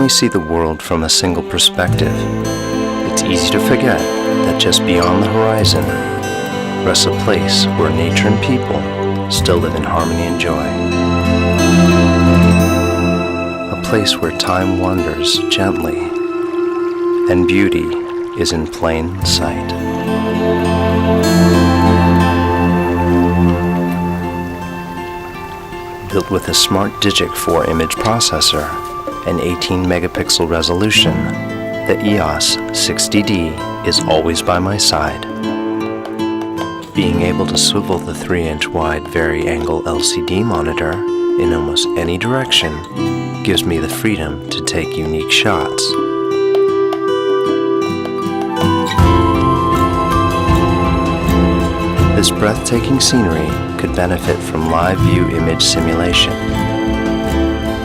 only see the world from a single perspective, it's easy to forget that just beyond the horizon rests a place where nature and people still live in harmony and joy. A place where time wanders gently and beauty is in plain sight. Built with a smart Digic 4 image processor and 18 megapixel resolution, the EOS 60D is always by my side. Being able to swivel the 3-inch wide vari-angle LCD monitor in almost any direction gives me the freedom to take unique shots. This breathtaking scenery could benefit from live view image simulation.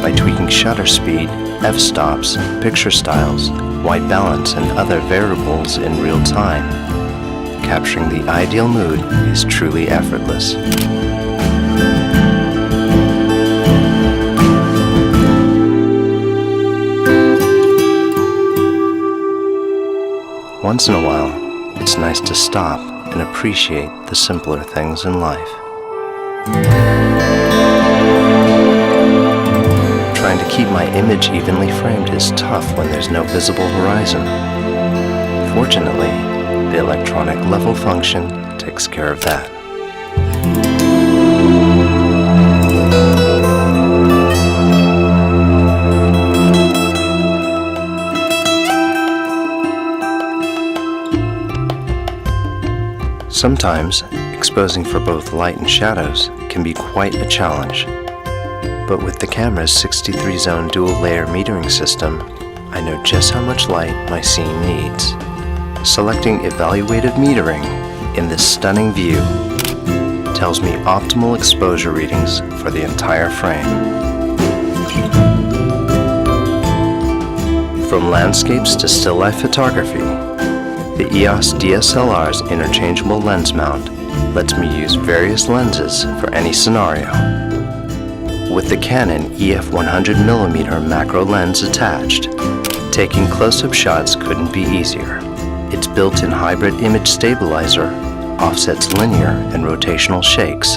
By tweaking shutter speed, f-stops, picture styles, white balance, and other variables in real time, capturing the ideal mood is truly effortless. Once in a while, it's nice to stop and appreciate the simpler things in life. Trying to keep my image evenly framed is tough when there's no visible horizon. Fortunately, the electronic level function takes care of that. Sometimes, exposing for both light and shadows can be quite a challenge. But with the camera's 63-zone dual-layer metering system, I know just how much light my scene needs. Selecting evaluative metering in this stunning view tells me optimal exposure readings for the entire frame. From landscapes to still life photography, the EOS DSLR's interchangeable lens mount lets me use various lenses for any scenario. With the Canon EF 100mm macro lens attached, taking close-up shots couldn't be easier. Its built-in hybrid image stabilizer offsets linear and rotational shakes,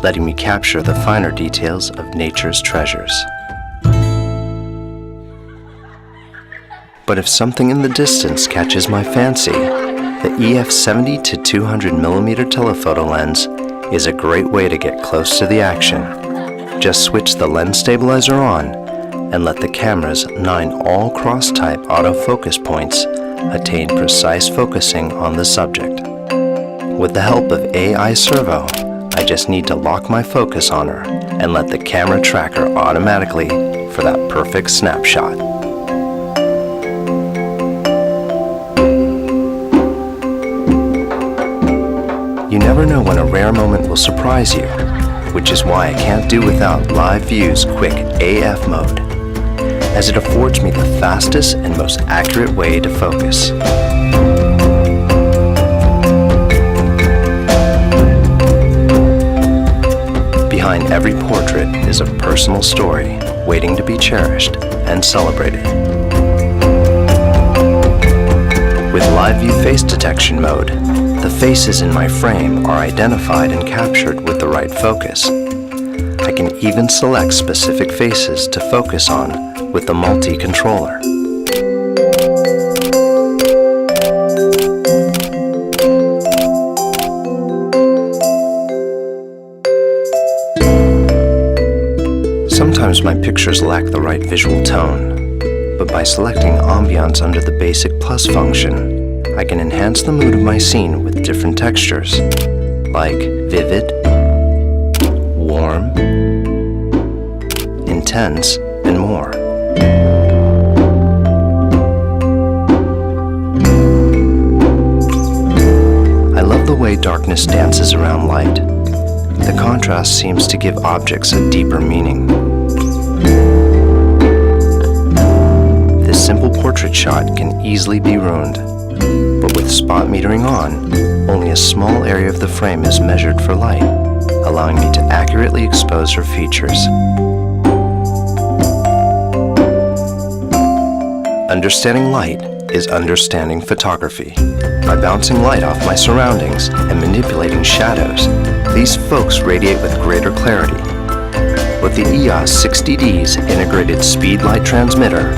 letting me capture the finer details of nature's treasures. But if something in the distance catches my fancy, the EF 70 to 200mm telephoto lens is a great way to get close to the action. Just switch the lens stabilizer on and let the camera's 9 all-cross-type autofocus points attain precise focusing on the subject. With the help of AI Servo, I just need to lock my focus on her and let the camera track her automatically for that perfect snapshot. You never know when a rare moment will surprise you, which is why I can't do without Live View's quick AF mode, as it affords me the fastest and most accurate way to focus. Behind every portrait is a personal story waiting to be cherished and celebrated. With Live View face detection mode, the faces in my frame are identified and captured with the right focus. I can even select specific faces to focus on with the multi-controller. Sometimes my pictures lack the right visual tone, but by selecting ambiance under the basic plus function, I can enhance the mood of my scene with different textures, like vivid, warm, intense, and more. I love the way darkness dances around light. The contrast seems to give objects a deeper meaning. This simple portrait shot can easily be ruined. But with spot metering on, only a small area of the frame is measured for light, allowing me to accurately expose her features. Understanding light is understanding photography. By bouncing light off my surroundings and manipulating shadows, these folks radiate with greater clarity. With the EOS 60D's integrated speed light transmitter,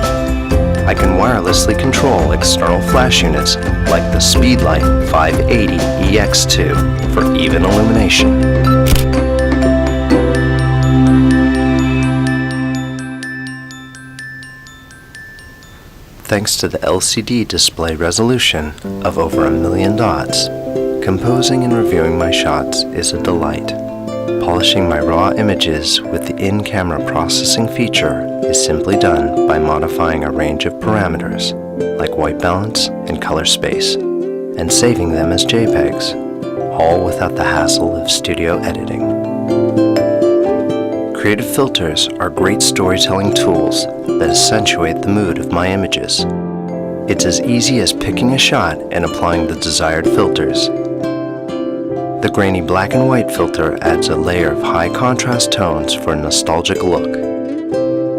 I can wirelessly control external flash units like the Speedlight 580 EX2 for even illumination. Thanks to the LCD display resolution of over 1 million dots, composing and reviewing my shots is a delight. Polishing my raw images with the in-camera processing feature is simply done by modifying a range of parameters like white balance and color space, and saving them as JPEGs, all without the hassle of studio editing. Creative filters are great storytelling tools that accentuate the mood of my images. It's as easy as picking a shot and applying the desired filters. The grainy black and white filter adds a layer of high contrast tones for a nostalgic look.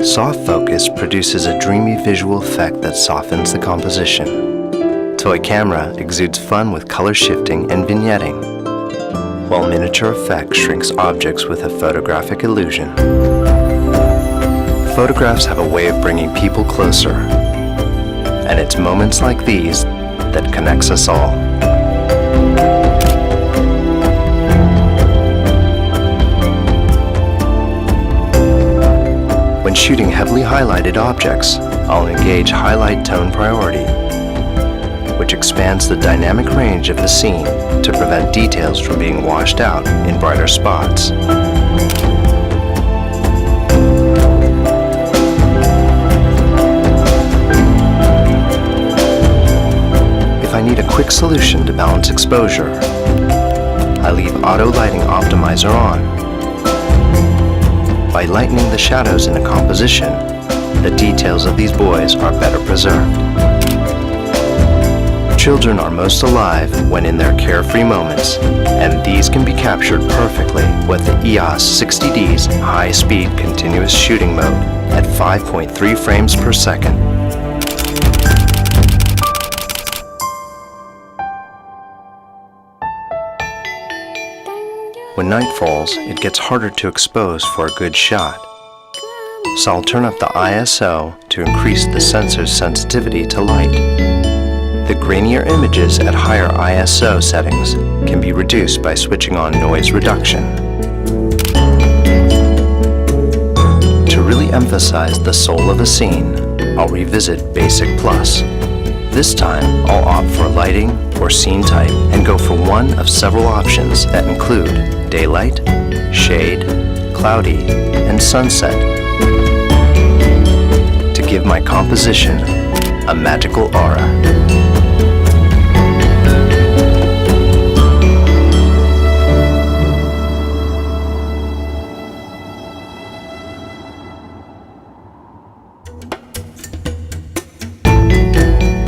Soft focus produces a dreamy visual effect that softens the composition. Toy camera exudes fun with color shifting and vignetting, while miniature effect shrinks objects with a photographic illusion. Photographs have a way of bringing people closer, and it's moments like these that connects us all. When shooting heavily highlighted objects, I'll engage highlight tone priority, which expands the dynamic range of the scene to prevent details from being washed out in brighter spots. If I need a quick solution to balance exposure, I leave Auto Lighting Optimizer on. By lightening the shadows in a composition, the details of these boys are better preserved. Children are most alive when in their carefree moments, and these can be captured perfectly with the EOS 60D's high-speed continuous shooting mode at 5.3 frames per second. When night falls, it gets harder to expose for a good shot. So I'll turn up the ISO to increase the sensor's sensitivity to light. The grainier images at higher ISO settings can be reduced by switching on noise reduction. To really emphasize the soul of a scene, I'll revisit Basic Plus. This time, I'll opt for lighting or scene type and go for one of several options that include daylight, shade, cloudy, and sunset to give my composition a magical aura.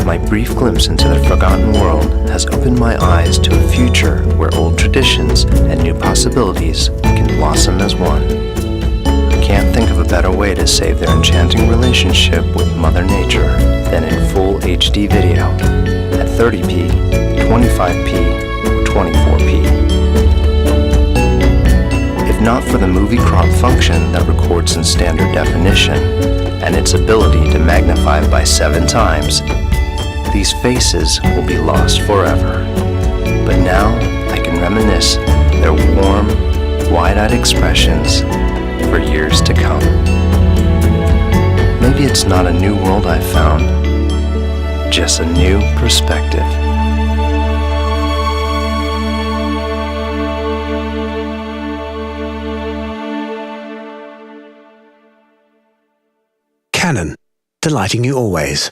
My brief glimpse into the forgotten world has opened my eyes to a future where old traditions and new possibilities can blossom as one. I can't think of a better way to save their enchanting relationship with Mother Nature than in full HD video at 30p, 25p, or 24p. If not for the movie crop function that records in standard definition and its ability to magnify by 7 times, these faces will be lost forever. But now I can reminisce their warm, wide-eyed expressions for years to come. Maybe it's not a new world I've found, just a new perspective. Canon, delighting you always.